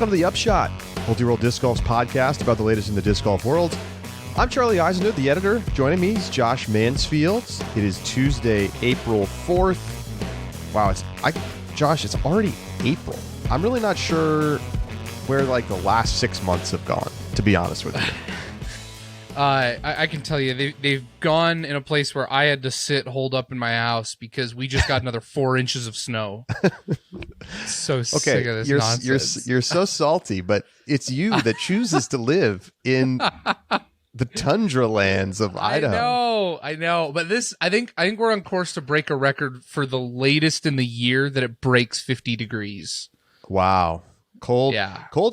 Welcome to the Upshot, multi-world disc golf's podcast about the latest in the disc golf world. I'm Charlie Eisenhood, the editor. Joining me is Josh Mansfield. It is Tuesday, April 4th. Wow, Josh, it's already April. I'm really not sure where like the last 6 months have gone, to be honest with you. I can tell you, they've gone in a place where I had to sit holed up in my house because we just got another 4 inches of snow. So sick of this nonsense. You're so salty, but it's you that chooses to live in the tundra lands of Idaho. I know. But I think we're on course to break a record for the latest in the year that it breaks 50 degrees. Wow. Cold,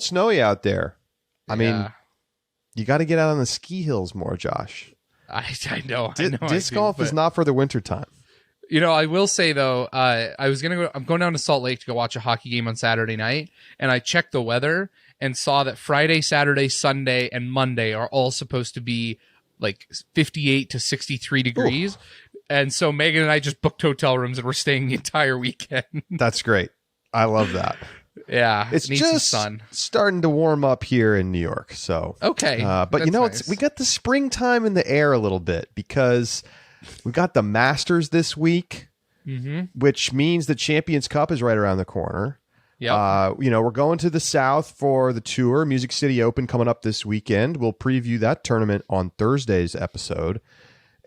snowy out there. I mean, you got to get out on the ski hills more, Josh. I know. Disc golf is not for the wintertime. You know, I will say though, I'm going down to Salt Lake to go watch a hockey game on Saturday night, and I checked the weather and saw that Friday, Saturday, Sunday, and Monday are all supposed to be like 58 to 63 degrees. Ooh. And so Megan and I just booked hotel rooms and we're staying the entire weekend. That's great. I love that. Yeah, it's just starting to warm up here in New York. So okay, but you know, nice. We got the springtime in the air a little bit because we got the Masters this week, which means the Champions Cup is right around the corner. Yeah, we're going to the South for the tour. Music City Open coming up this weekend. We'll preview that tournament on Thursday's episode,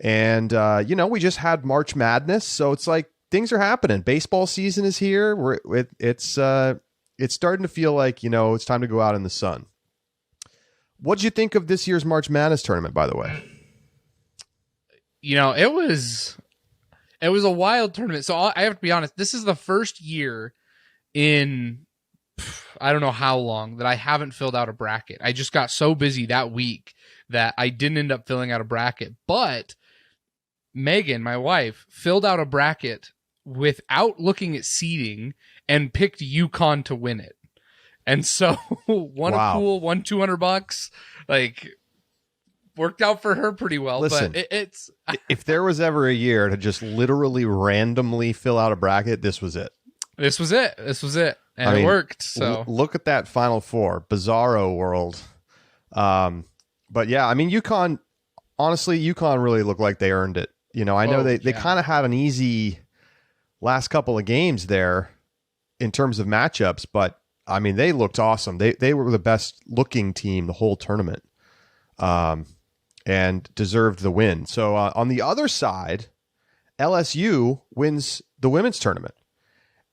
and we just had March Madness, so it's like things are happening. Baseball season is here. It's starting to feel like, it's time to go out in the sun. What did you think of this year's March Madness tournament, by the way? It was a wild tournament. So I have to be honest, this is the first year in, I don't know how long, that I haven't filled out a bracket. I just got so busy that week that I didn't end up filling out a bracket. But Megan, my wife, filled out a bracket without looking at seeding and picked UConn to win it. And so won a pool, won $200, like worked out for her pretty well. Listen, but it's if there was ever a year to just literally randomly fill out a bracket, this was it. This was it. And it worked. So look at that Final Four, bizarro world. But yeah, I mean, UConn really looked like they earned it. I know they kind of had an easy last couple of games there in terms of matchups, but I mean, they looked awesome. They were the best looking team the whole tournament, and deserved the win. So on the other side, LSU wins the women's tournament.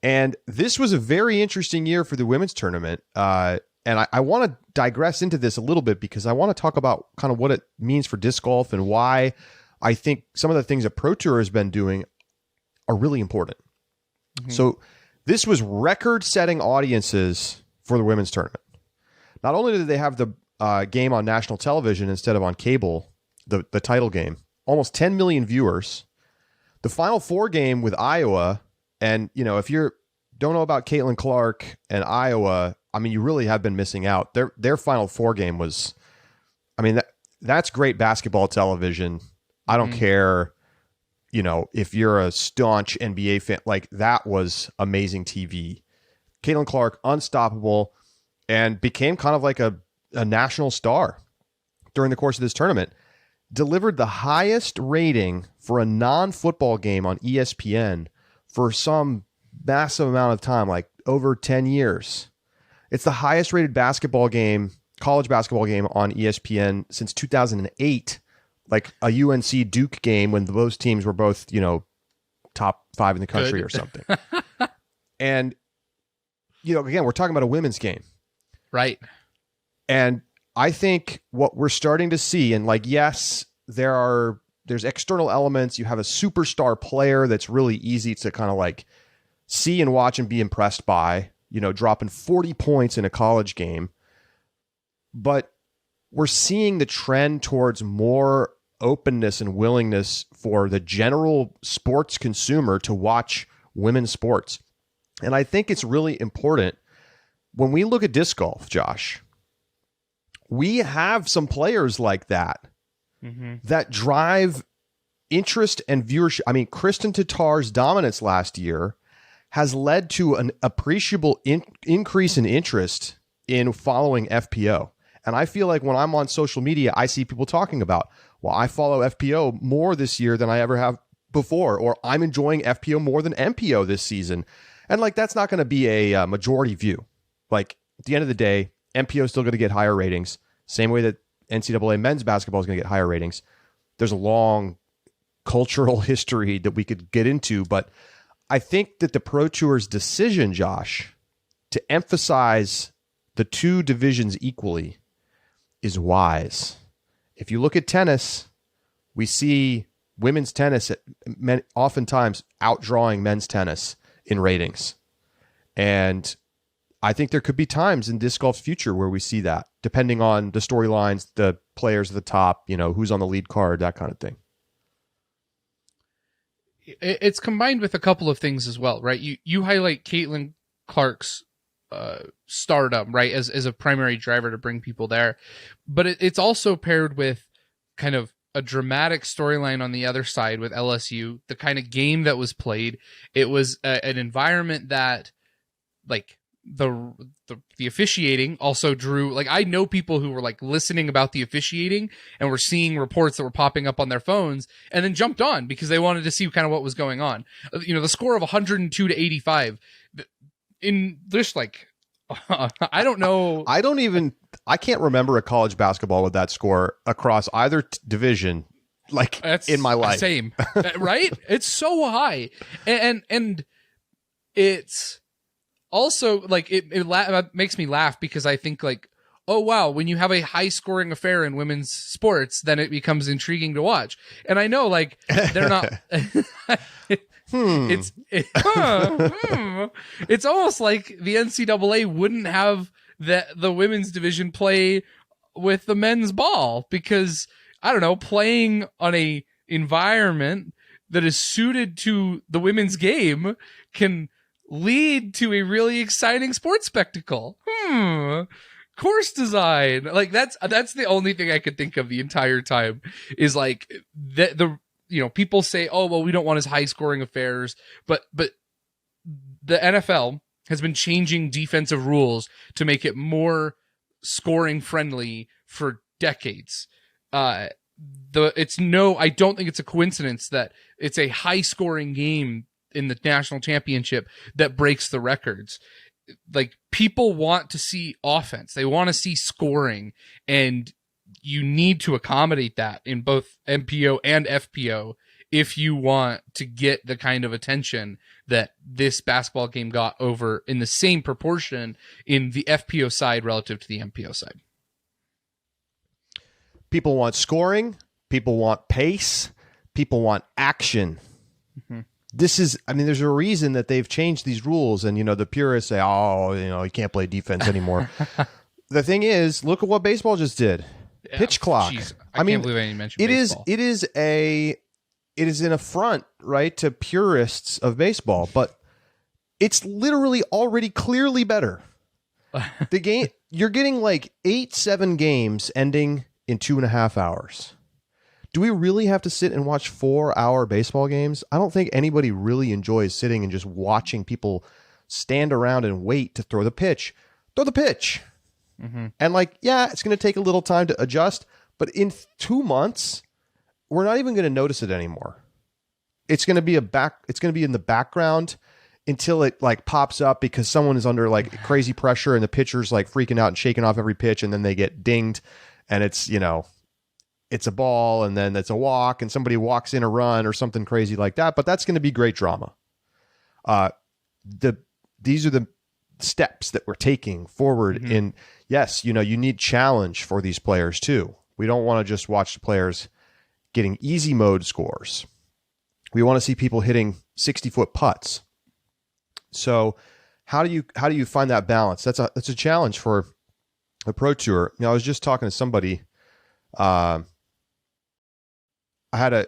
And this was a very interesting year for the women's tournament. And I want to digress into this a little bit because I want to talk about kind of what it means for disc golf and why I think some of the things that Pro Tour has been doing are really important. Mm-hmm. So this was record-setting audiences for the women's tournament. Not only did they have the game on national television instead of on cable, the title game, almost 10 million viewers. The Final Four game with Iowa, and if you don't know about Caitlin Clark and Iowa, I mean, you really have been missing out. Their Final Four game was, I mean, that's great basketball television. I don't care, if you're a staunch NBA fan, like that was amazing TV. Caitlin Clark, unstoppable, and became kind of like a national star during the course of this tournament. Delivered the highest rating for a non-football game on ESPN for some massive amount of time, like over 10 years. It's the highest rated college basketball game on ESPN since 2008. Like a UNC Duke game when those teams were both, top 5 in the country or something. And, again, we're talking about a women's game. Right. And I think what we're starting to see, and like, yes, there's external elements. You have a superstar player that's really easy to kind of like see and watch and be impressed by, dropping 40 points in a college game. But we're seeing the trend towards more openness and willingness for the general sports consumer to watch women's sports. And I think it's really important when we look at disc golf, Josh, we have some players like that that drive interest and viewership. I mean, Kristen Tatar's dominance last year has led to an appreciable increase in interest in following FPO. And I feel like when I'm on social media, I see people talking about, well, I follow FPO more this year than I ever have before, or I'm enjoying FPO more than MPO this season. And like, that's not going to be a majority view. Like, at the end of the day, MPO is still going to get higher ratings, same way that NCAA men's basketball is going to get higher ratings. There's a long cultural history that we could get into, but I think that the Pro Tour's decision, Josh, to emphasize the two divisions equally is wise. If you look at tennis, we see women's tennis oftentimes outdrawing men's tennis in ratings. And I think there could be times in disc golf's future where we see that, depending on the storylines, the players at the top, who's on the lead card, that kind of thing. It's combined with a couple of things as well, right? You highlight Caitlin Clark's stardom, right, as a primary driver to bring people there, but it's also paired with kind of a dramatic storyline on the other side with LSU, the kind of game that was played. It was an environment that, like, the officiating also drew, like, I know people who were like listening about the officiating and were seeing reports that were popping up on their phones and then jumped on because they wanted to see kind of what was going on. The score of 102 to 85 in this, like, I don't know. I can't remember a college basketball with that score across either division, like, in my life. Same, right? It's so high. And it's also, like, it makes me laugh because I think, like, oh, wow, when you have a high scoring affair in women's sports, then it becomes intriguing to watch. And I know, like, they're not. It's almost like the NCAA wouldn't have the women's division play with the men's ball because, I don't know, playing on a environment that is suited to the women's game can lead to a really exciting sports spectacle. Course design, like, that's the only thing I could think of the entire time is, like, the people say, oh, well, we don't want as high scoring affairs, but the NFL has been changing defensive rules to make it more scoring friendly for decades. I don't think it's a coincidence that it's a high scoring game in the national championship that breaks the records. Like, people want to see offense. They want to see scoring, and you need to accommodate that in both MPO and FPO if you want to get the kind of attention that this basketball game got over in the same proportion in the FPO side relative to the MPO side. People want scoring. People want pace. People want action. Mm-hmm. There's a reason that they've changed these rules, and, the purists say, oh, you can't play defense anymore. The thing is, look at what baseball just did. Yeah, pitch clock. Geez, I can't believe I didn't mention baseball. It is an affront, right, to purists of baseball, but it's literally already clearly better. The game, you're getting like 8-7 games ending in 2.5 hours. Do we really have to sit and watch 4-hour baseball games? I don't think anybody really enjoys sitting and just watching people stand around and wait to throw the pitch. Throw the pitch. Mm-hmm. And, like, yeah, it's going to take a little time to adjust, but in 2 months, we're not even going to notice it anymore. It's going to be in the background until it, like, pops up because someone is under, like, crazy pressure and the pitcher's, like, freaking out and shaking off every pitch, and then they get dinged, and it's a ball, and then it's a walk, and somebody walks in a run or something crazy like that. But that's going to be great drama. These are the steps that we're taking forward. Mm-hmm. In, yes, you need challenge for these players too. We don't want to just watch the players getting easy mode scores. We want to see people hitting 60-foot putts. So how do you find that balance? That's a challenge for the Pro Tour. I was just talking to somebody. I had a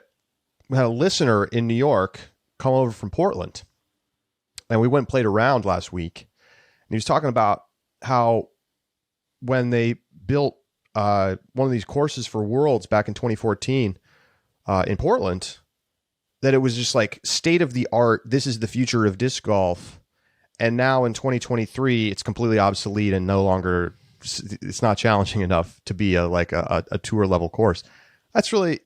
listener in New York come over from Portland, and we went and played around last week. And he was talking about how when they built one of these courses for Worlds back in 2014 in Portland, that it was just like state of the art. This is the future of disc golf. And now in 2023, it's completely obsolete and no longer, it's not challenging enough to be a tour level course. That's really,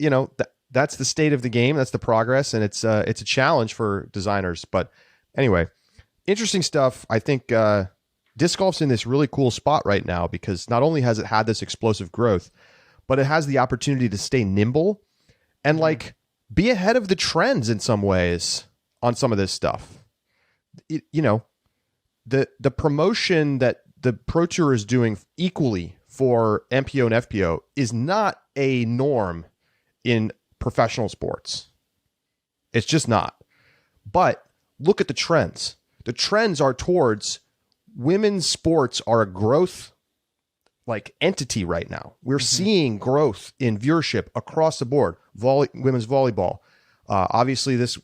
that's the state of the game. That's the progress. And it's a challenge for designers. But anyway, interesting stuff. I think disc golf's in this really cool spot right now because not only has it had this explosive growth, but it has the opportunity to stay nimble and be ahead of the trends in some ways on some of this stuff. The promotion that the Pro Tour is doing equally for MPO and FPO is not a norm in professional sports. It's just not. But look at the trends. The trends are towards women's sports are a growth entity right now. We're seeing growth in viewership across the board. Women's volleyball. Obviously, this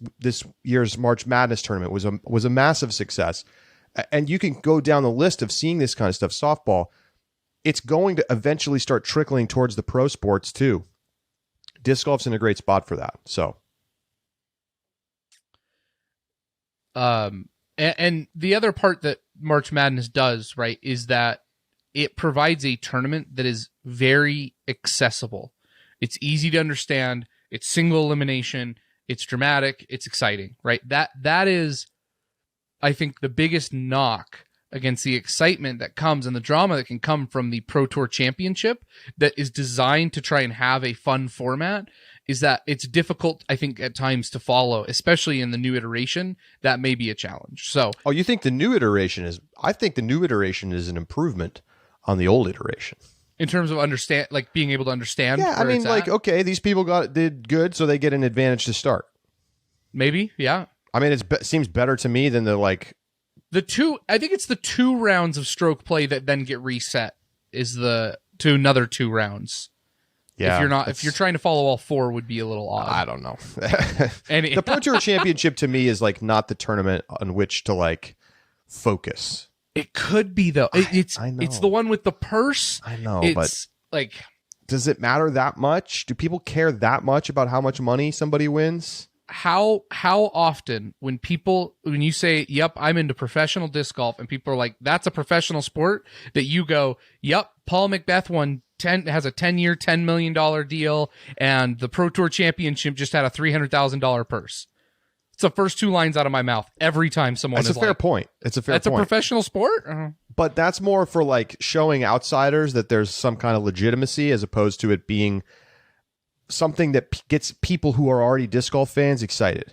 year's March Madness tournament was a massive success. And you can go down the list of seeing this kind of stuff. Softball, it's going to eventually start trickling towards the pro sports too. Disc golf's in a great spot for that. So, and the other part that March Madness does, right, is that it provides a tournament that is very accessible. It's easy to understand. It's single elimination. It's dramatic. It's exciting, right? That is, I think, the biggest knock against the excitement that comes and the drama that can come from the Pro Tour Championship that is designed to try and have a fun format is that it's difficult, I think, at times to follow, especially in the new iteration. That may be a challenge. So, you think the new iteration is? I think the new iteration is an improvement on the old iteration in terms of being able to understand. Yeah, I mean, okay, these people did good, so they get an advantage to start. Maybe, yeah. I mean, it seems better to me than the two. I think it's the 2 rounds of stroke play that then get reset to another 2 rounds. Yeah, if you're trying to follow all 4, would be a little odd. I don't know. And the Pro Tour Championship to me is not the tournament on which to focus. It could be though. It's the one with the purse. I know, but does it matter that much? Do people care that much about how much money somebody wins? How often when you say, "Yep, I'm into professional disc golf," and people are like, "That's a professional sport," that you go, "Yep, Paul Macbeth has a 10-year, $10 million deal, and the Pro Tour Championship just had a $300,000 purse." It's the first 2 lines out of my mouth every time someone. That's a fair point. It's a fair point. That's a professional sport, but that's more for showing outsiders that there's some kind of legitimacy, as opposed to it being something that gets people who are already disc golf fans excited.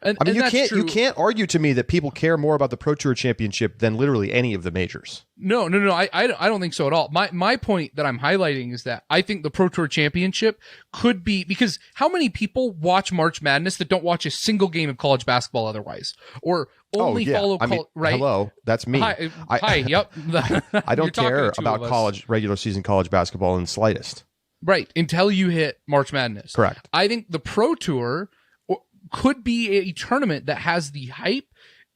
I mean, you can't argue to me that people care more about the Pro Tour Championship than literally any of the majors. No. I don't think so at all. My point that I'm highlighting is that I think the Pro Tour Championship could be, because how many people watch March Madness that don't watch a single game of college basketball otherwise, or only follow right? Hello, that's me. Hi, yep. I don't care about regular season college basketball in the slightest. Right, until you hit March Madness. Correct. I think the Pro Tour could be a tournament that has the hype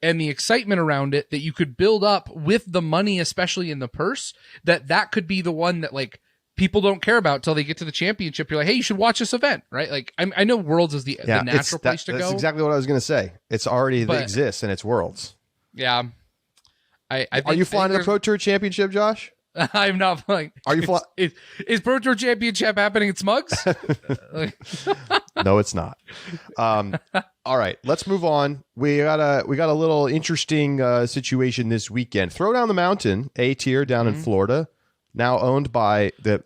and the excitement around it that you could build up with the money, especially in the purse, that could be the one that people don't care about till they get to the championship. You're like, hey, you should watch this event, right? I know Worlds is the natural place to go. That's exactly what I was going to say. It's already exists and it's Worlds. Yeah. Are you flying to the Pro Tour Championship, Josh? I'm not flying. Are you flying? Is Pro Tour Championship happening at Smugs? No, it's not. All right, let's move on. We got a little interesting situation this weekend. Throw Down the Mountain, A tier down in Florida, now owned by the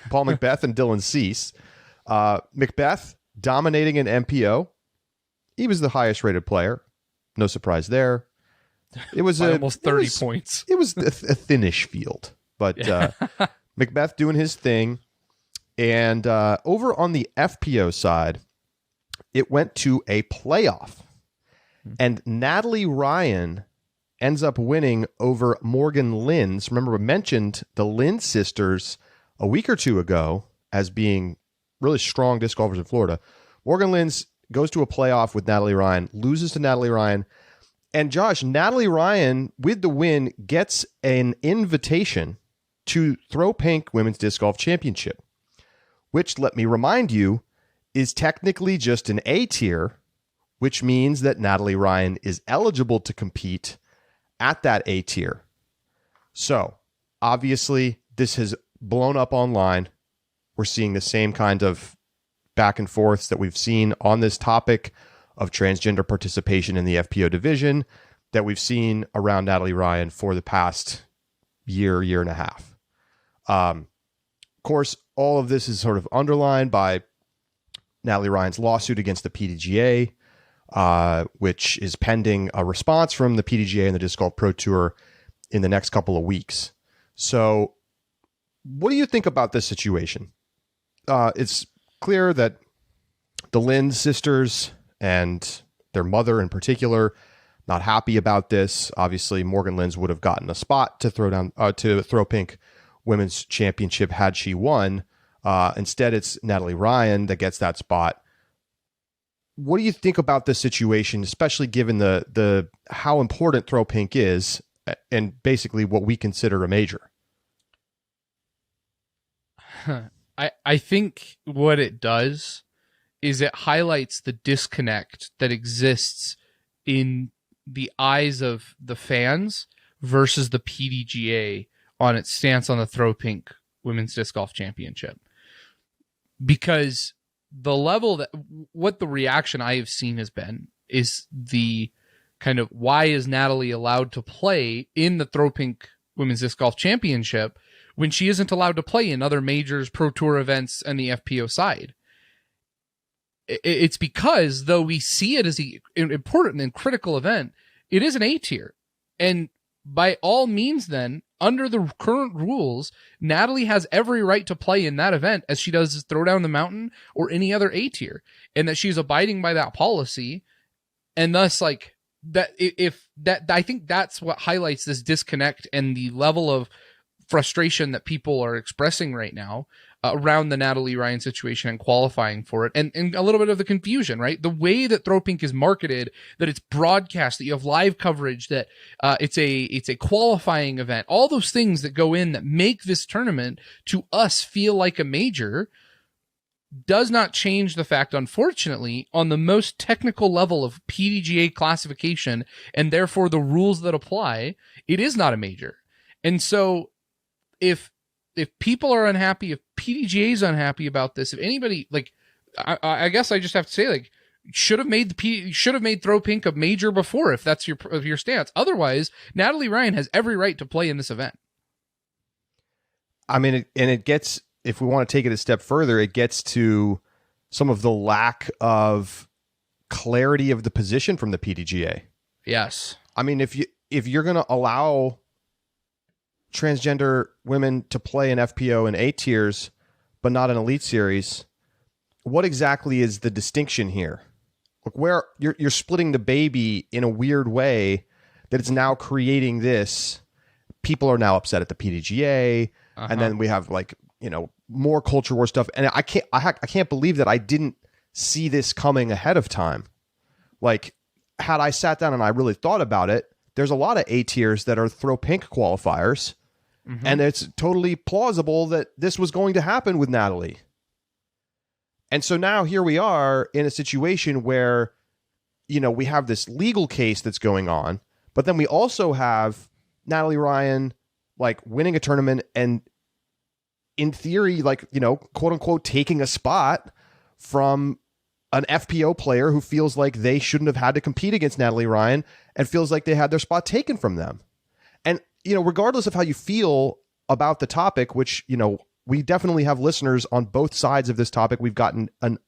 Paul Macbeth and Dylan Cease. Macbeth dominating an MPO. He was the highest rated player. No surprise there. It was almost 30 points. It was a thinnish field, but Macbeth doing his thing. And over on the FPO side, it went to a playoff. And Natalie Ryan ends up winning over Morgan Linz. Remember, we mentioned the Linz sisters a week or 2 ago as being really strong disc golfers in Florida. Morgan Linz goes to a playoff with Natalie Ryan, loses to Natalie Ryan. And Josh, Natalie Ryan, with the win, gets an invitation to Throw Pink Women's Disc Golf Championship, which, let me remind you, is technically just an A tier, which means that Natalie Ryan is eligible to compete at that A tier. So obviously this has blown up online. We're seeing the same kind of back and forths that we've seen on this topic of transgender participation in the FPO division that we've seen around Natalie Ryan for the past year and a half. Of course, all of this is sort of underlined by Natalie Ryan's lawsuit against the PDGA, which is pending a response from the PDGA and the Disc Golf Pro Tour in the next couple of weeks. So what do you think about this situation? It's clear that the Lynn sisters and their mother in particular, not happy about this. Obviously, Morgan Lynns would have gotten a spot to throw pink women's championship had she won. Instead, it's Natalie Ryan that gets that spot. What do you think about this situation, especially given the how important throw pink is and basically what we consider a major? I think what it does is it highlights the disconnect that exists in the eyes of the fans versus the PDGA on its stance on the throw pink women's disc golf championship. Because the level that what the reaction I have seen has been is the kind of why is Natalie allowed to play in the throw pink women's disc golf championship when she isn't allowed to play in other majors, pro tour events, and the FPO side. It's because, though we see it as an important and critical event, it is an A tier. And by all means, then, under the current rules, Natalie has every right to play in that event as she does Throw Down the Mountain or any other A tier, and that she's abiding by that policy. And thus, like, that if that, I think that's what highlights this disconnect and the level of frustration that people are expressing right now around the Natalie Ryan situation and qualifying for it, and a little bit of the confusion, right? The way that Throw Pink is marketed, that it's broadcast, that you have live coverage, that it's a qualifying event, all those things that go in that make this tournament to us feel like a major, does not change the fact, unfortunately, on the most technical level of PDGA classification and therefore the rules that apply, it is not a major. And so if people are unhappy, if PDGA is unhappy about this, if anybody, like, I guess I just have to say, like, should have made Throw Pink a major before, if that's your stance. Otherwise, Natalie Ryan has every right to play in this event. I mean, it gets, if we want to take it a step further, it gets to some of the lack of clarity of the position from the PDGA. Yes. I mean, if you're going to allow transgender women to play in FPO and A tiers, but not an Elite Series, what exactly is the distinction here? Like, where you're splitting the baby in a weird way that it's now creating this. People are now upset at the PDGA, and then we have, like, you know, more culture war stuff. And I can't believe that I didn't see this coming ahead of time. Like, had I sat down and I really thought about it, there's a lot of A tiers that are throw pink qualifiers. Mm-hmm. And it's totally plausible that this was going to happen with Natalie. And so now here we are in a situation where, you know, we have this legal case that's going on, but then we also have Natalie Ryan, like, winning a tournament and, in theory, like, you know, quote unquote, taking a spot from an FPO player who feels like they shouldn't have had to compete against Natalie Ryan and feels like they had their spot taken from them. And, you know, regardless of how you feel about the topic, which, you know, we definitely have listeners on both sides of this topic. We've gotten an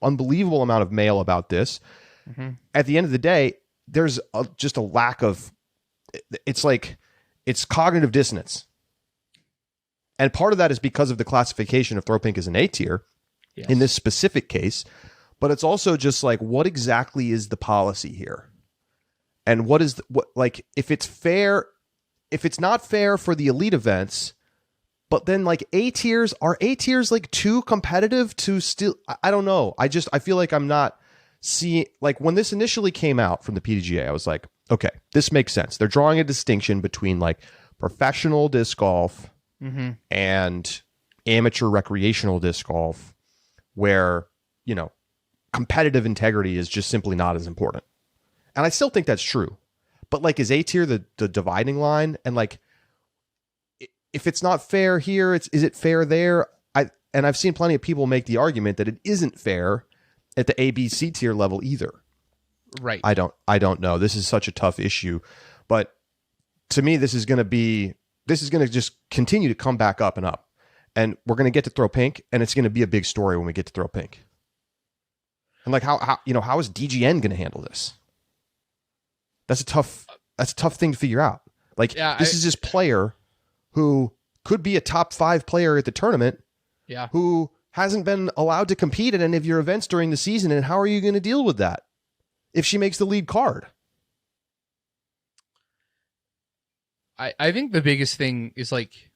unbelievable amount of mail about this. Mm-hmm. At the end of the day, there's just a lack of, it's like, it's cognitive dissonance. And part of that is because of the classification of throw pink as an A tier in this specific case. But it's also just like, what exactly is the policy here? And what is, like, if it's fair, if it's not fair for the elite events, but then, like, A tiers, are A tiers, like, too competitive to still, I don't know. I feel like I'm not seeing, like, when this initially came out from the PDGA, I was like, okay, this makes sense. They're drawing a distinction between, like, professional disc golf and amateur recreational disc golf, where, you know, competitive integrity is just simply not as important. And I still think that's true. but like, is A tier the dividing line? And like, if it's not fair here, is it fair there? I've seen plenty of people make the argument that it isn't fair at the A, B, C tier level either. Right. I don't know. This is such a tough issue, but to me, this is going to just continue to come back up and up, and we're going to get to Throw Pink, and it's going to be a big story when we get to Throw Pink. And like, how is DGN going to handle this? That's a tough thing to figure out. Like, this is this player who could be a top 5 player at the tournament. Yeah. Who hasn't been allowed to compete at any of your events during the season, and how are you going to deal with that if she makes the lead card? I think the biggest thing is like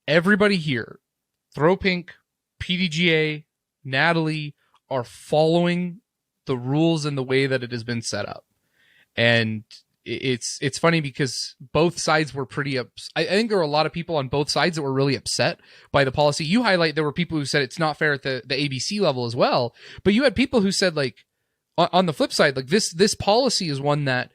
everybody here, Throw Pink, PDGA, Natalie, are following the rules and the way that it has been set up. And it's funny because both sides were pretty I think there were a lot of people on both sides that were really upset by the policy. You highlight there were people who said it's not fair at the ABC level as well, but you had people who said, like, on the flip side, like, this policy is one that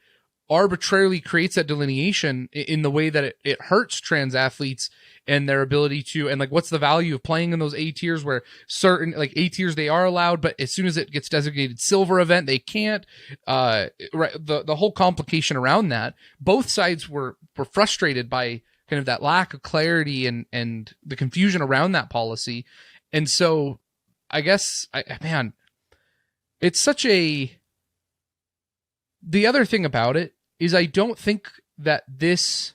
arbitrarily creates that delineation in the way that it hurts trans athletes and their ability to, and like, what's the value of playing in those A tiers where certain, like, A tiers they are allowed, but as soon as it gets designated silver event, they can't. Right, the whole complication around that. Both sides were frustrated by kind of that lack of clarity and the confusion around that policy. And so I guess, man, it's such a, the other thing about it is I don't think that this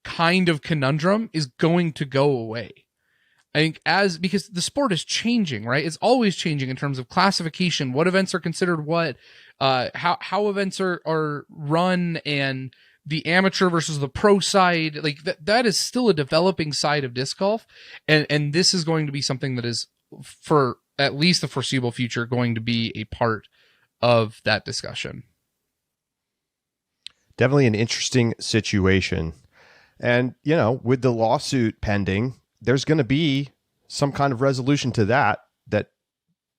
kind of conundrum is going to go away. I think because the sport is changing, right? It's always changing in terms of classification, what events are considered what, how events are run, and the amateur versus the pro side. Like, that is still a developing side of disc golf. And this is going to be something that is, for at least the foreseeable future, going to be a part of that discussion. Definitely an interesting situation. And, with the lawsuit pending, there's going to be some kind of resolution to that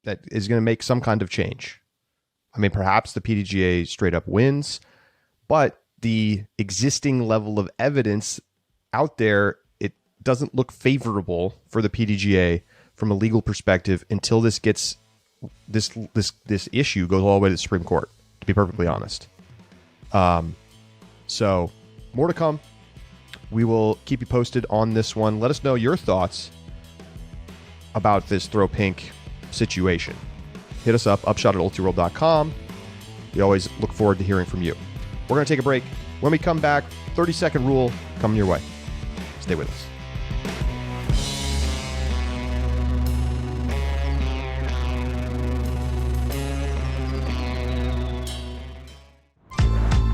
is going to make some kind of change. I mean, perhaps the PDGA straight up wins, but the existing level of evidence out there, it doesn't look favorable for the PDGA from a legal perspective until this issue goes all the way to the Supreme Court, to be perfectly honest. So more to come. We will keep you posted on this one. Let us know your thoughts about this Throw Pink situation. Hit us up, upshot@ultiworld.com. We always look forward to hearing from you. We're going to take a break. When we come back, 30-second rule coming your way. Stay with us.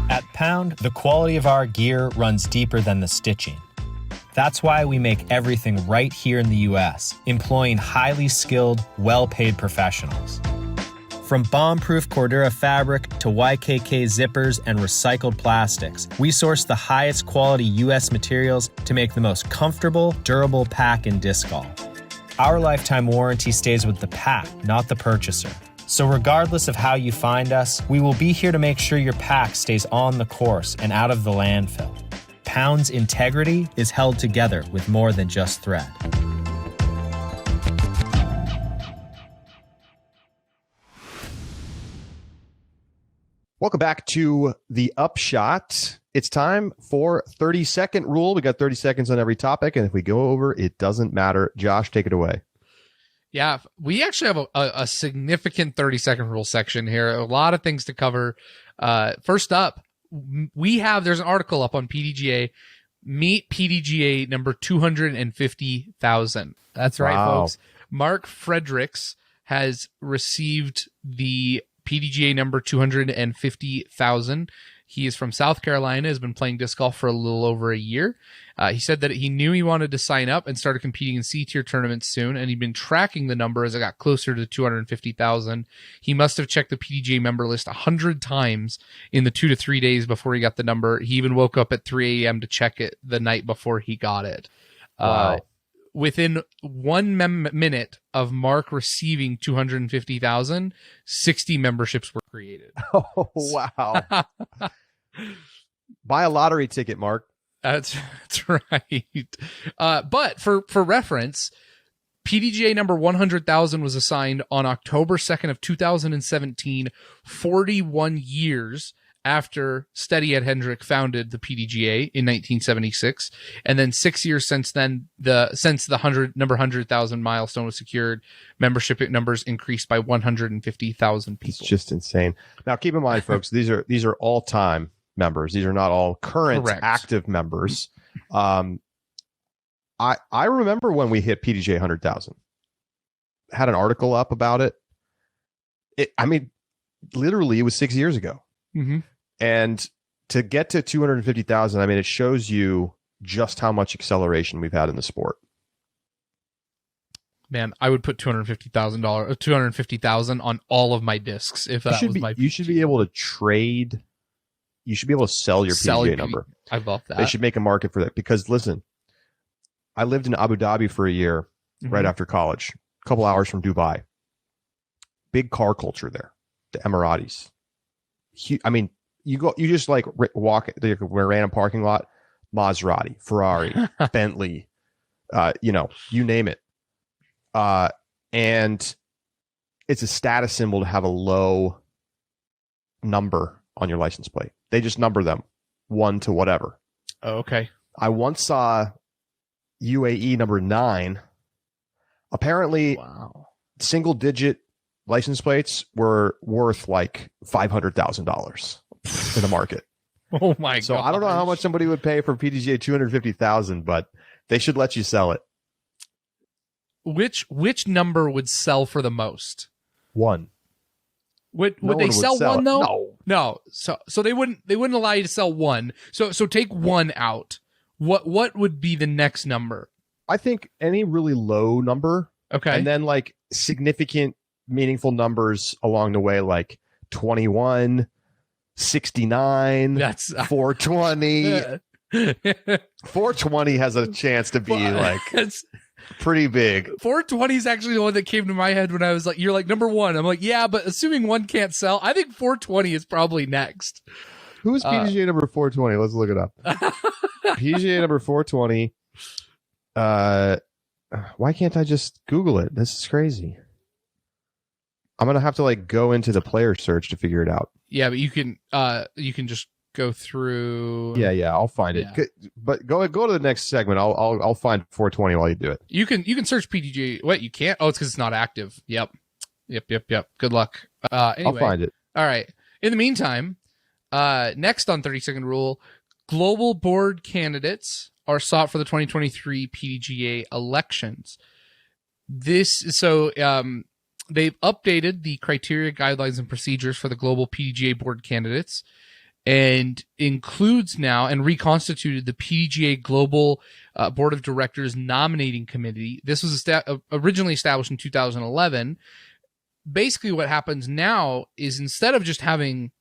At Pound, the quality of our gear runs deeper than the stitching. That's why we make everything right here in the U.S., employing highly skilled, well-paid professionals. From bomb-proof Cordura fabric to YKK zippers and recycled plastics, we source the highest quality U.S. materials to make the most comfortable, durable pack in disc golf. Our lifetime warranty stays with the pack, not the purchaser. So regardless of how you find us, we will be here to make sure your pack stays on the course and out of the landfill. Pound's integrity is held together with more than just thread. Welcome back to the Upshot. It's time for 30-second rule. We got 30 seconds on every topic, and if we go over, it doesn't matter. Josh, take it away. Yeah, we actually have a significant 30-second rule section here. A lot of things to cover. First up, there's an article up on PDGA. Meet PDGA number 250,000. That's right, folks. Mark Fredericks has received the PDGA number 250,000. He is from South Carolina, has been playing disc golf for a little over a year. He said that he knew he wanted to sign up and started competing in C-tier tournaments soon, and he'd been tracking the number as it got closer to 250,000. He must have checked the PDGA member list 100 times in the 2 to 3 days before he got the number. He even woke up at 3 a.m. to check it the night before he got it. Wow. within 1 minute of Mark receiving 250,000, 60 memberships were created. Oh, wow. Buy a lottery ticket, Mark. That's right. But for reference, PDGA number 100,000 was assigned on October 2nd of 2017, 41 years after Steady Ed Hendrick founded the PDGA in 1976, and then 6 years since then, since the 100,000 milestone was secured, membership numbers increased by 150,000 people. It's just insane. Now, keep in mind, folks, these are all time members. These are not all current active members. I remember when we hit PDGA 100,000. Had an article up about it. Literally, it was 6 years ago. Mm-hmm. And to get to 250,000, it shows you just how much acceleration we've had in the sport. Man, I would put $250,000 on all of my discs if that was my. You should be able to trade. You should be able to sell your PDGA number. I love that. They should make a market for that because listen, I lived in Abu Dhabi for a year right after college, a couple hours from Dubai. Big car culture there, the Emiratis. You just like walk the random parking lot, Maserati, Ferrari, Bentley, you name it. And it's a status symbol to have a low number on your license plate. They just number them 1 to whatever. Oh, okay. I once saw UAE number 9. Apparently, single digit license plates were worth like $500,000 in the market. Oh my god! So I don't know how much somebody would pay for PDGA 250,000, but they should let you sell it. Which number would sell for the most? 1. Would they sell 1 though? No. So they wouldn't allow you to sell 1. So take 1 out. What would be the next number? I think any really low number. Okay. And then like significant meaningful numbers along the way, like 21, 69, that's 420. 420 has a chance to be like pretty big. 420 is actually the one that came to my head when I was like, you're like number 1. I'm like, yeah, but assuming 1 can't sell, I think 420 is probably next. Who's PDGA number 420? Let's look it up. PDGA number 420. Why can't I just Google it? This is crazy. I'm gonna have to like go into the player search to figure it out. Yeah, but you can just go through. Yeah, I'll find it. But go to the next segment. I'll find 420 while you do it. You can search PDGA. What, you can't? Oh, it's because it's not active. Yep. Good luck. Anyway, I'll find it. All right. In the meantime, next on 30-second rule, global board candidates are sought for the 2023 PDGA elections. They've updated the criteria, guidelines, and procedures for the global PDGA board candidates and includes now and reconstituted the PDGA Global Board of Directors Nominating Committee. This was originally established in 2011. Basically, what happens now is instead of just having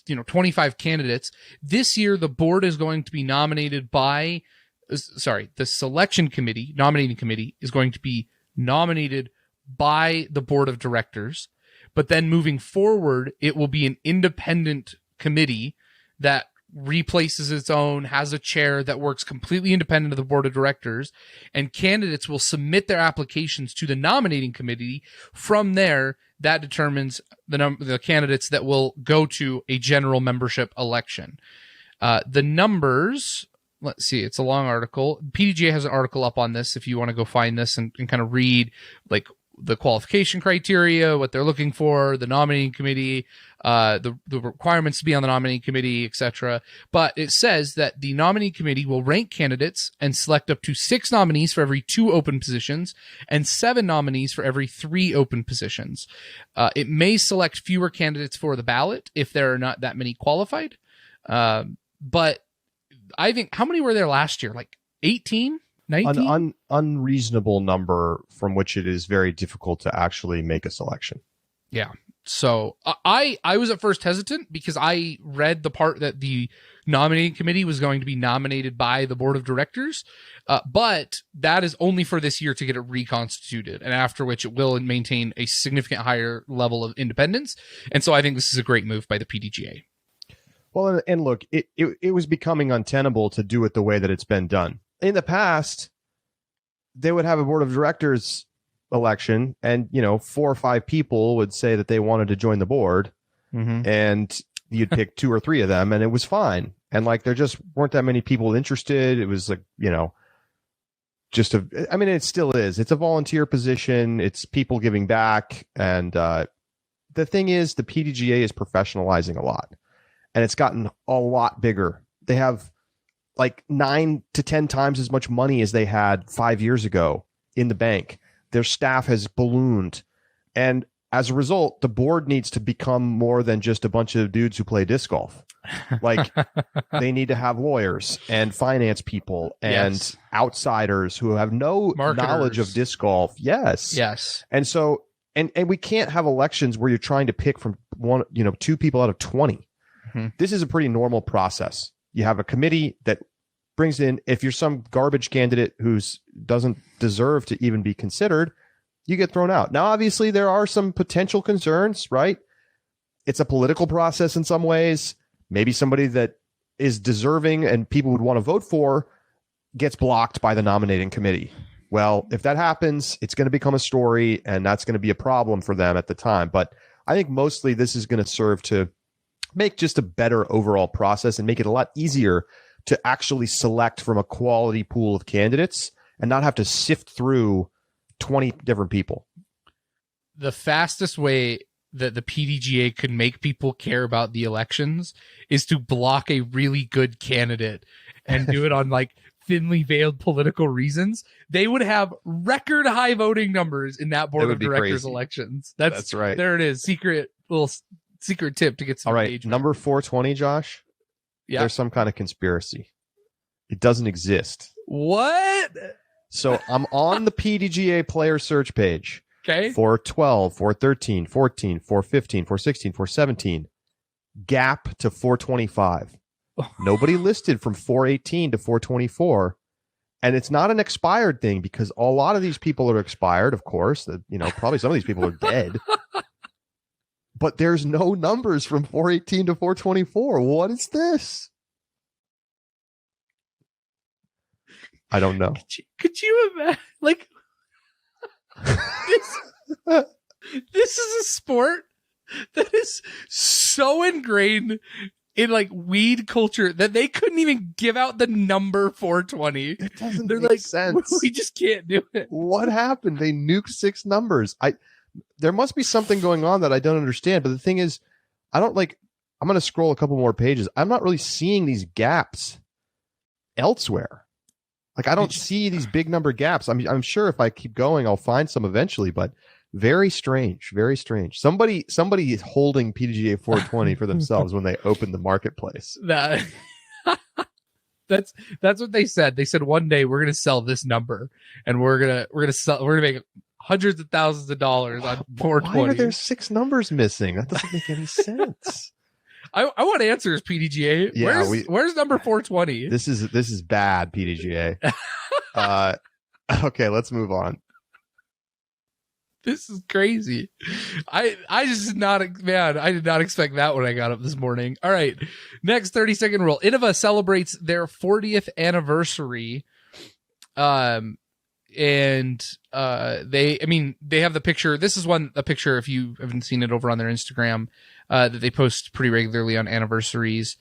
25 candidates, this year the board is going to be nominated by the selection committee, nominating committee, is going to be nominated by the board of directors, but then moving forward, it will be an independent committee that replaces its own, has a chair that works completely independent of the board of directors, and candidates will submit their applications to the nominating committee. From there, that determines the candidates that will go to a general membership election. The numbers, let's see, it's a long article. PDGA has an article up on this if you want to go find this and kind of read like the qualification criteria, what they're looking for, the nominating committee, the requirements to be on the nominating committee, etc. But it says that the nominating committee will rank candidates and select up to 6 nominees for every 2 open positions and 7 nominees for every 3 open positions. It may select fewer candidates for the ballot if there are not that many qualified. But I think, how many were there last year? Like 18? 19? An unreasonable number from which it is very difficult to actually make a selection. Yeah. So I was at first hesitant because I read the part that the nominating committee was going to be nominated by the board of directors, but that is only for this year to get it reconstituted, and after which it will maintain a significant higher level of independence. And so I think this is a great move by the PDGA. Well, and look, it was becoming untenable to do it the way that it's been done. In the past, they would have a board of directors election, and 4 or 5 people would say that they wanted to join the board, and you'd pick 2 or 3 of them, and it was fine. And like, there just weren't that many people interested. It was like, it still is. It's a volunteer position. It's people giving back. And the thing is, the PDGA is professionalizing a lot, and it's gotten a lot bigger. They have like 9 to 10 times as much money as they had 5 years ago in the bank. Their staff has ballooned. And as a result, the board needs to become more than just a bunch of dudes who play disc golf. Like, they need to have lawyers and finance people and outsiders who have no knowledge of disc golf. Yes. And so, and we can't have elections where you're trying to pick from 2 people out of 20. This is a pretty normal process. You have a committee that brings in, if you're some garbage candidate who doesn't deserve to even be considered, you get thrown out. Now, obviously, there are some potential concerns, right? It's a political process in some ways. Maybe somebody that is deserving and people would want to vote for gets blocked by the nominating committee. Well, if that happens, it's going to become a story, and that's going to be a problem for them at the time. But I think mostly this is going to serve to make just a better overall process and make it a lot easier to actually select from a quality pool of candidates and not have to sift through 20 different people. The fastest way that the PDGA could make people care about the elections is to block a really good candidate and do it on like thinly veiled political reasons. They would have record high voting numbers in that board of directors elections. That's right. There it is. Secret tip to get some engagement. Number 420, Josh. Yeah. There's some kind of conspiracy. It doesn't exist. What? So I'm on the PDGA player search page. Okay. 412, 413, 14, 415, 416, 417. Gap to 425. Nobody listed from 418 to 424. And it's not an expired thing, because a lot of these people are expired, of course. Probably some of these people are dead. But there's no numbers from 418 to 424. What is this? I don't know. Could you imagine? Like, this is a sport that is so ingrained in like weed culture that they couldn't even give out the number 420. It doesn't make sense. We just can't do it. What happened? They nuked 6 numbers. There must be something going on that I don't understand. But the thing is, I'm going to scroll a couple more pages. I'm not really seeing these gaps elsewhere. Like, I don't see these big number gaps. I'm sure if I keep going, I'll find some eventually, but very strange, very strange. Somebody is holding PDGA 420 for themselves when they open the marketplace. That's what they said. They said one day we're going to sell this number, and we're going to make hundreds of thousands of dollars on 420. Why are there 6 numbers missing? That doesn't make any sense. I want answers, PDGA. Yeah, where's number 420? This is bad, PDGA. Okay, let's move on. This is crazy. I did not expect that when I got up this morning. All right. Next 30-second rule. Innova celebrates their 40th anniversary. And they have the picture. This is a picture, if you haven't seen it, over on their Instagram, that they post pretty regularly on anniversaries.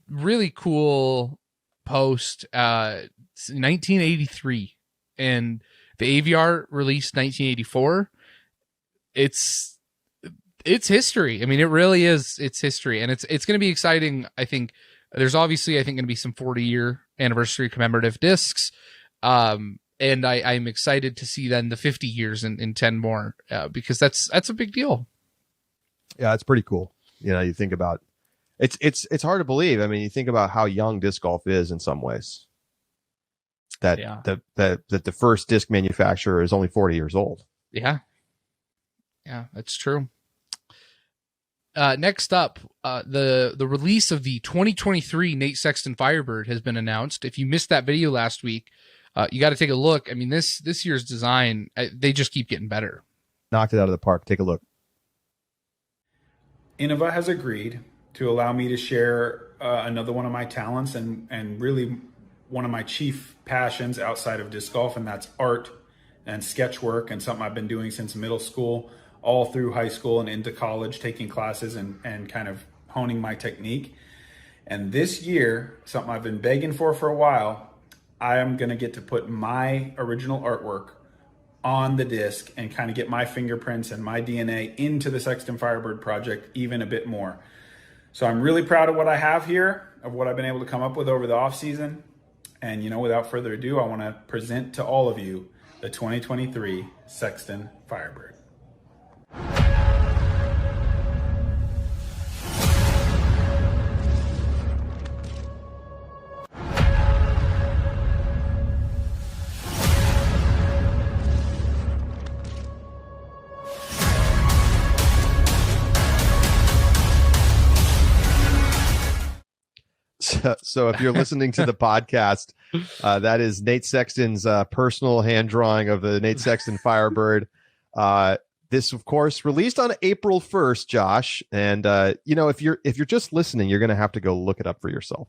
Really cool post. 1983, and the AVR released 1984. It's history. I mean, it really is. It's history, and it's going to be exciting. I think there's obviously, going to be some 40-year anniversary commemorative discs. And I'm excited to see then the 50 years in 10 more, because that's a big deal. Yeah, it's pretty cool. You think about it's hard to believe. I mean, you think about how young disc golf is in some ways. That the first disc manufacturer is only 40 years old. Yeah, that's true. Next up, the release of the 2023 Nate Sexton Firebird has been announced. If you missed that video last week, you got to take a look. I mean, this year's design, they just keep getting better. Knocked it out of the park. Take a look. Innova has agreed to allow me to share another one of my talents and really one of my chief passions outside of disc golf, and that's art and sketch work, and something I've been doing since middle school, all through high school and into college, taking classes and kind of honing my technique. And this year, something I've been begging for a while, I am going to get to put my original artwork on the disc and kind of get my fingerprints and my DNA into the Sexton Firebird project even a bit more. So I'm really proud of what I have here, of what I've been able to come up with over the off season. And, without further ado, I want to present to all of you the 2023 Sexton Firebird. So if you're listening to the podcast, that is Nate Sexton's personal hand drawing of the Nate Sexton Firebird. This, of course, released on April 1st, Josh. And, if you're just listening, you're going to have to go look it up for yourself.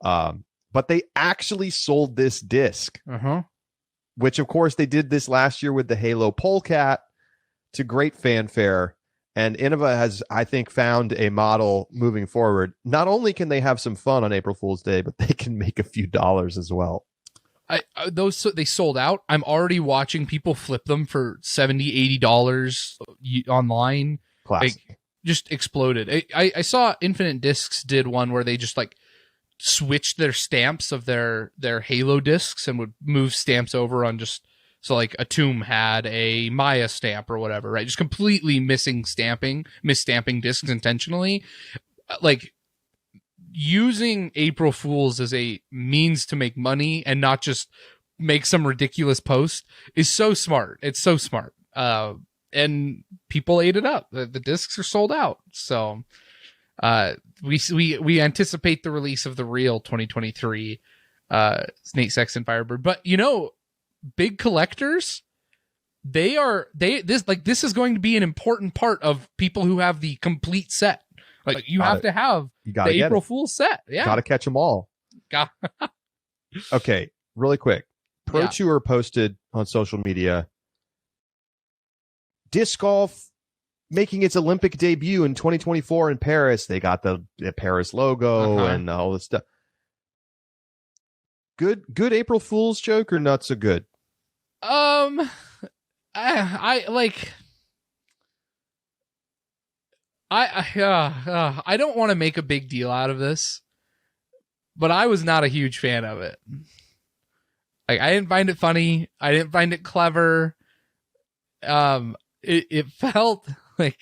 But they actually sold this disc, which, of course, they did this last year with the Halo Polecat to great fanfare. And Innova has, I think, found a model moving forward. Not only can they have some fun on April Fool's Day, but they can make a few dollars as well. They sold out. I'm already watching people flip them for $70, $80 online. Classic. Just exploded. I saw Infinite Discs did one where they just switched their stamps of their Halo discs and would move stamps over on just. So like a Tomb had a Maya stamp or whatever, right? Just completely misstamping discs intentionally. Like using April Fools as a means to make money and not just make some ridiculous post is so smart. It's so smart. And people ate it up. The discs are sold out. So we anticipate the release of the real 2023 Nate Sexton Firebird. But big collectors, this is going to be an important part of people who have the complete set. You have to have the April Fool's set. Yeah, gotta catch them all. Okay, really quick. Pro Tour posted on social media disc golf making its Olympic debut in 2024 in Paris. They got the Paris logo and all this stuff. Good April Fool's joke or not so good? I don't want to make a big deal out of this, but I was not a huge fan of it. I didn't find it funny. I didn't find it clever. It felt like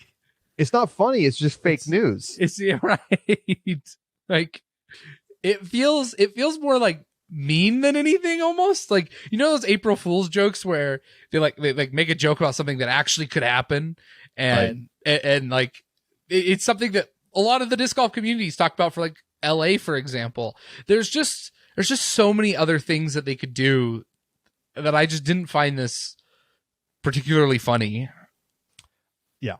it's not funny. It's just fake news. It's right. It feels more like mean than anything, almost like those April Fool's jokes where they make a joke about something that actually could happen, and it's something that a lot of the disc golf communities talk about for LA, for example. There's just so many other things that they could do that I just didn't find this particularly funny. Yeah,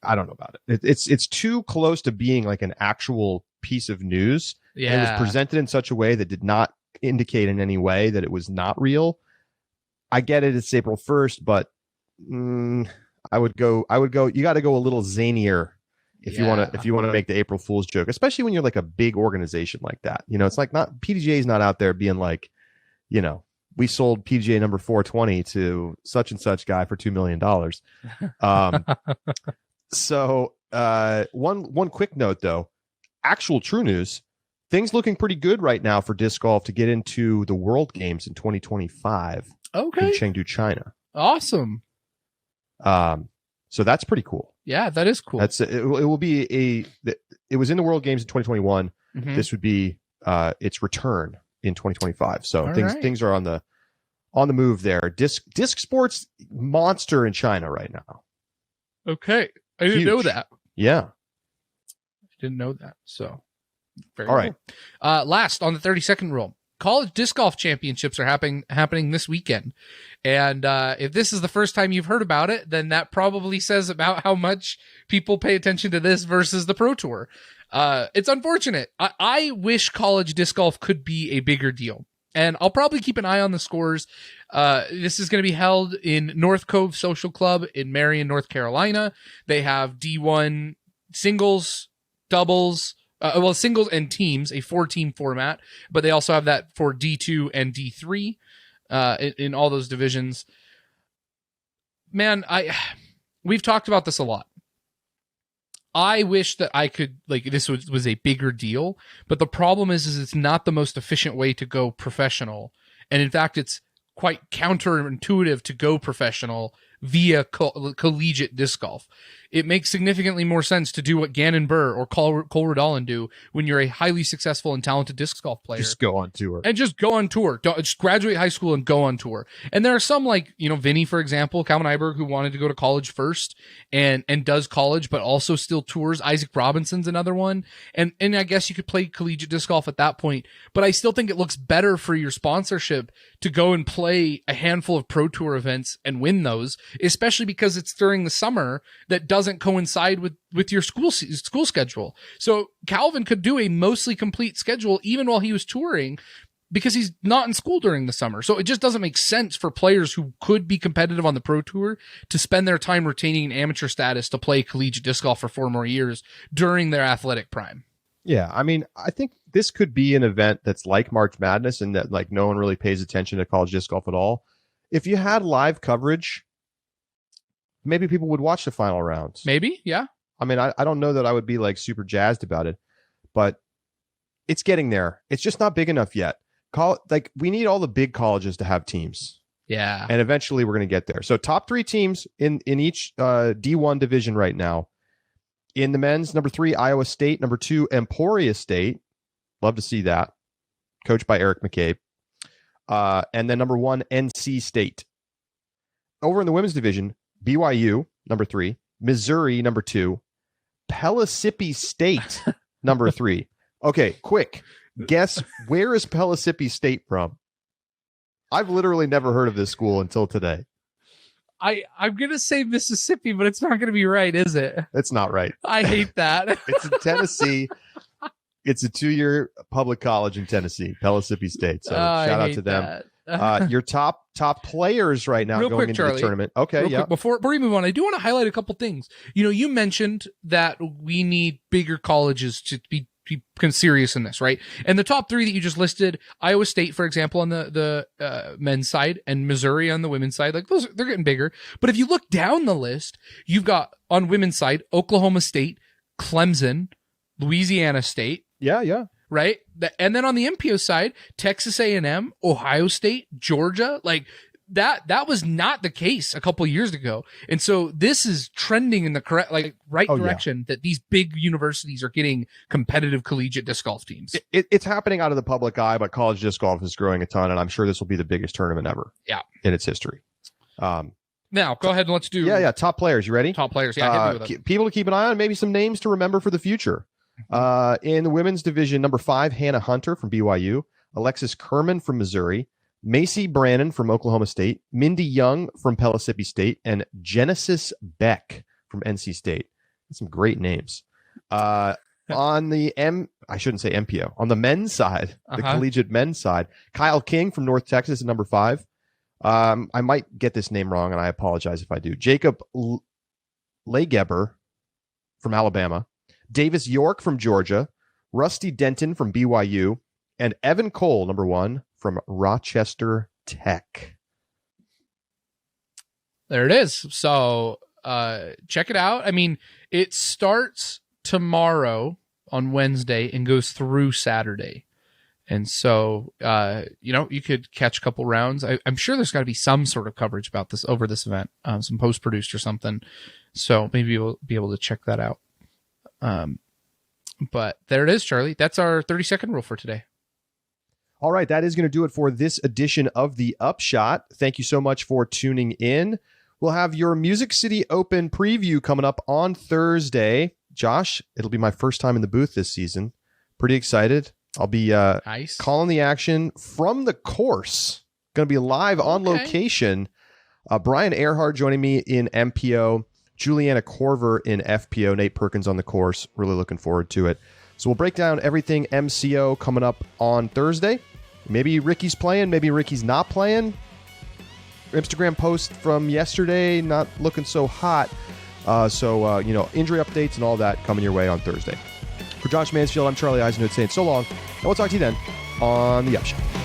I don't know about it. It's too close to being like an actual piece of news. Yeah, and it was presented in such a way that did not indicate in any way that it was not real. I get it, it's April 1st, but I would go you got to go a little zanier if you want to make the April Fool's joke, especially when you're like a big organization like that. It's like not PDGA is not out there being like, we sold PDGA number 420 to such and such guy for $2 million. So one quick note though, actual true news. Things looking pretty good right now for disc golf to get into the World Games in 2025. Okay. In Chengdu, China. Awesome. So that's pretty cool. Yeah, that is cool. It will be it was in the World Games in 2021. Mm-hmm. This would be its return in 2025. So things are on the move there. Disc sports monster in China right now. Okay. I didn't know that. Yeah. Didn't know that. So, very All right. Last on the 30-second rule. College disc golf championships are happening this weekend. And if this is the first time you've heard about it, then that probably says about how much people pay attention to this versus the Pro Tour. It's unfortunate. I wish college disc golf could be a bigger deal. And I'll probably keep an eye on the scores. This is going to be held in North Cove Social Club in Marion, North Carolina. They have D1 singles, doubles, singles and teams, a 4-team format, but they also have that for D2 and D3 in all those divisions. Man, we've talked about this a lot. I wish that I could, this was a bigger deal, but the problem is it's not the most efficient way to go professional. And in fact, it's quite counterintuitive to go professional via collegiate disc golf. It makes significantly more sense to do what Gannon Burr or Cole Redallen do when you're a highly successful and talented disc golf player. Just go on tour. And just go on tour. Just graduate high school and go on tour. And there are some Vinny, for example, Calvin Iberg, who wanted to go to college first and does college, but also still tours. Isaac Robinson's another one. And I guess you could play collegiate disc golf at that point. But I still think it looks better for your sponsorship to go and play a handful of Pro Tour events and win those, especially because it's during the summer that doesn't coincide with your school schedule. So Calvin could do a mostly complete schedule even while he was touring because he's not in school during the summer. So it just doesn't make sense for players who could be competitive on the Pro Tour to spend their time retaining an amateur status to play collegiate disc golf for 4 more years during their athletic prime. Yeah, I mean, I think this could be an event that's like March Madness and that no one really pays attention to college disc golf at all. If you had live coverage, maybe people would watch the final rounds. Maybe, yeah. I mean, I don't know that I would be super jazzed about it, but it's getting there. It's just not big enough yet. We need all the big colleges to have teams. Yeah. And eventually we're going to get there. So top 3 teams in each D1 division right now. In the men's, number 3, Iowa State. Number 2, Emporia State. Love to see that. Coached by Eric McCabe. And then number 1, NC State. Over in the women's division, BYU, number 3. Missouri, number 2. Pellissippi State, number 3. Okay, quick. Guess, where is Pellissippi State from? I've literally never heard of this school until today. I'm going to say Mississippi, but it's not going to be right, is it? It's not right. I hate that. It's in Tennessee. It's a 2-year public college in Tennessee, Pellissippi State. So shout out to them. Your top players right now Real going quick, into Charlie, the tournament. Okay, yeah. Quick, before we move on, I do want to highlight a couple things. You mentioned that we need bigger colleges to be serious in this, right? And the top 3 that you just listed, Iowa State, for example, on the men's side, and Missouri on the women's side, those, they're getting bigger. But if you look down the list, you've got on women's side, Oklahoma State, Clemson, Louisiana State. Yeah. Right? And then on the MPO side, Texas A&M, Ohio State, Georgia, that was not the case a couple years ago. And so this is trending in the correct, right direction, that these big universities are getting competitive collegiate disc golf teams. It's happening out of the public eye, but college disc golf is growing a ton, and I'm sure this will be the biggest tournament ever. Yeah. In its history. Now, go ahead and let's do... Yeah. Top players. You ready? Top players. Yeah, hit me with it. People to keep an eye on, maybe some names to remember for the future. In the women's division, number 5, Hannah Hunter from BYU, Alexis Kerman from Missouri, Macy Brannon from Oklahoma State, Mindy Young from Pellissippi State, and Genesis Beck from NC State. That's some great names. On the I shouldn't say MPO. On the men's side, the collegiate men's side, Kyle King from North Texas at number 5. I might get this name wrong, and I apologize if I do. Jacob Legeber from Alabama, Davis York from Georgia, Rusty Denton from BYU, and Evan Cole, number 1, from Rochester Tech. There it is. So check it out. I mean, it starts tomorrow on Wednesday and goes through Saturday. And so, you could catch a couple rounds. I'm sure there's got to be some sort of coverage about this over this event, some post-produced or something. So maybe we'll be able to check that out. But there it is, Charlie. That's our 30-second rule for today. All right, that is going to do it for this edition of the Upshot. Thank you so much for tuning in. We'll have your Music City Open preview coming up on Thursday. Josh, it'll be my first time in the booth this season. Pretty excited. I'll be nice. calling the action from the course. Going to be live on location. Brian Earhart joining me in MPO. Juliana Corver in FPO. Nate Perkins on the course. Really looking forward to it. So we'll break down everything MCO coming up on Thursday. Maybe Ricky's playing. Maybe Ricky's not playing. Instagram post from yesterday, not looking so hot. So injury updates and all that coming your way on Thursday. For Josh Mansfield, I'm Charlie Eisenhood saying so long, and we'll talk to you then on the Upshot.